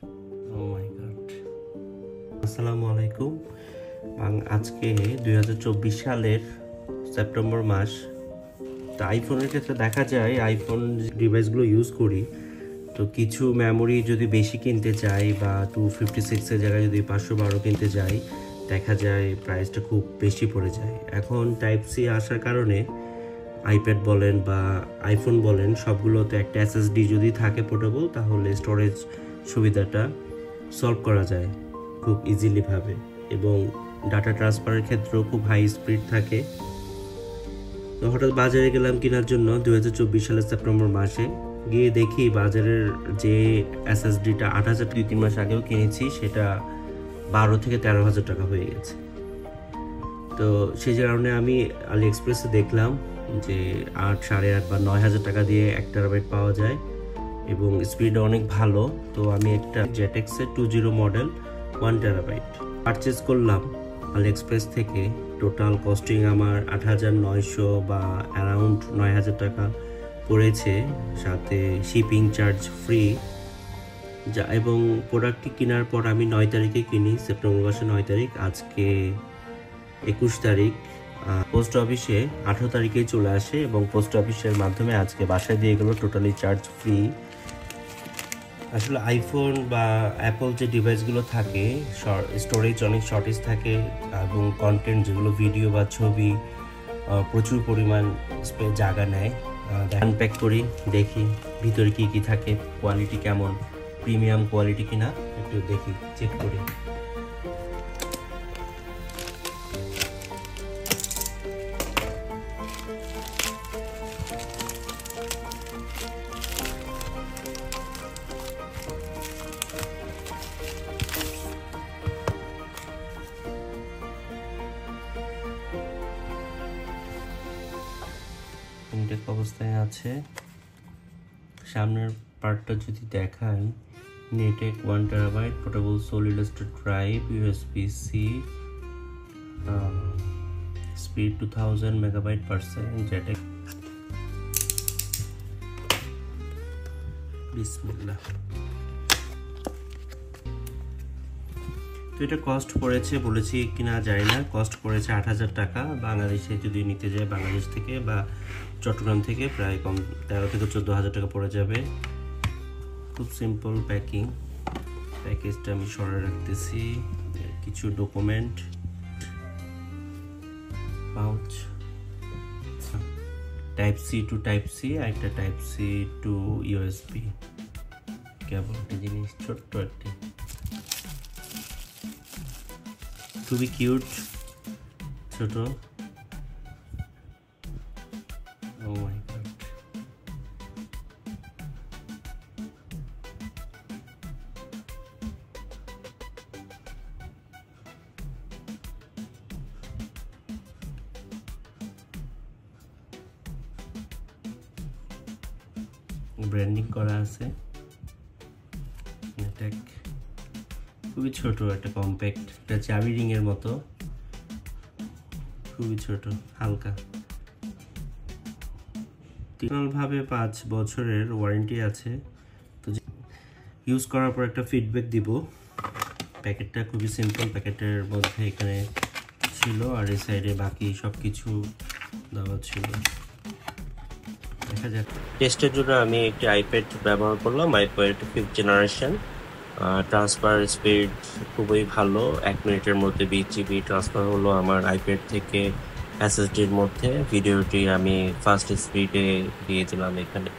ও মাই god. আসসালামু আলাইকুম। আজকে 2024 সালের সেপ্টেম্বর মাস। তো আইফোনের ক্ষেত্রে দেখা যায়, আইফোন ডিভাইসগুলো ইউজ করি, তো কিছু মেমোরি যদি বেশি কিনতে চাই বা 256-এর জায়গায় যদি 512 কিনতে যাই, দেখা যায় প্রাইসটা খুব বেশি পড়ে যায়। এখন টাইপ সি আসার কারণে আইপ্যাড বলেন বা আইফোন বলেন, সবগুলোতে একটা এসএসডি যদি থাকে পোর্টেবল, তাহলে স্টোরেজ সুবিধাটা সলভ করা যায় খুব ইজিলিভাবে, এবং ডাটা ট্রান্সফারের ক্ষেত্রেও খুব হাই স্পিড থাকে। তো হঠাৎ বাজারে গেলাম কেনার জন্য 2024 সালের সেপ্টেম্বর মাসে। গিয়ে দেখি বাজারের যে এসএসডিটা 8,000, 2-3 মাস আগেও কিনেছি, সেটা 12 থেকে 13,000 টাকা হয়ে গেছে। তো সেই কারণে আমি আলি এক্সপ্রেসে দেখলাম যে 8, 8.5 বা 9,000 টাকা দিয়ে 1 টেরাবাইট পাওয়া যায় এবং স্পিড অনেক ভালো। তো আমি একটা জেটেক্সের 20 মডেল 1 টেরাবাইট পারচেজ করলাম আলি এক্সপ্রেস থেকে। টোটাল কস্টিং আমার 8,900 বা অ্যারাউন্ড 9,000 টাকা পড়েছে, সাথে শিপিং চার্জ ফ্রি। এবং প্রোডাক্টটি কেনার পর আমি 9 তারিখে কিনি, সেপ্টেম্বর মাসের 9 তারিখ। আজকে 21 তারিখ। পোস্ট অফিসে 18 তারিখেই চলে আসে এবং পোস্ট অফিসের মাধ্যমে আজকে বাসায় দিয়ে গেল, টোটালি চার্জ ফ্রি। আসলে আইফোন বা অ্যাপল যে ডিভাইসগুলো থাকে, স্টোরেজ অনেক শর্টেজ থাকে এবং কন্টেন্ট যেগুলো ভিডিও বা ছবি প্রচুর পরিমাণ জায়গা নেয়। আনপ্যাক করি, দেখি ভিতরে কি কি থাকে, কোয়ালিটি কেমন, প্রিমিয়াম কোয়ালিটি কিনা একটু দেখি, চেক করি। ইনটেক অবস্থায় আছে। সামনের পার্টটা যদি দেখাই, Netac 1 terabyte portable solid state drive, USB-C, speed 2000 megabyte per second, জেটেক। বিসমিল্লাহ। তো এটা কস্ট পড়েছে, বলেছি কিনা জানি না, কস্ট পড়েছে 8,000 টাকা। বাংলাদেশে যদি নিতে যায়, বাংলাদেশ থেকে বা চট্টগ্রাম থেকে প্রায় কম 13 থেকে 14,000 টাকা পড়ে যাবে। খুব সিম্পল প্যাকিং। প্যাকেজটা আমি সরাই রাখতেছি। কিছু document, pouch, type C to type C, আর একটা type C to USB cable. একটা জিনিস ছোট্ট একটি, খুবই কিউট, ছোট। ও মাই গড। ব্র্যান্ডিং করা আছে। এটা খুবই ছোট, একটা কম্প্যাক্ট, একটা চাবি রিং এর মতো, খুবই ছোট, হালকা। ভাবে 5 বছরের ওয়ারেন্টি আছে। তো ইউজ করার পর একটা ফিডব্যাক দিব। প্যাকেটটা খুবই সিম্পল, প্যাকেটের মধ্যে এখানে ছিল আর এই সাইডে বাকি সব কিছু দেওয়া ছিল। দেখা যাক। টেস্টের জন্য আমি একটি আইপ্যাড ব্যবহার করলাম, iPad 5th generation. Transfer speed খুবই ভালো, 1 মিনিটের মধ্যে 20 GB ট্রান্সফার হলো আমার আইপ্যাড থেকে এসএসডির মধ্যে। ভিডিওটি আমি ফাস্ট স্পিডে দিয়ে দিলাম এখানে।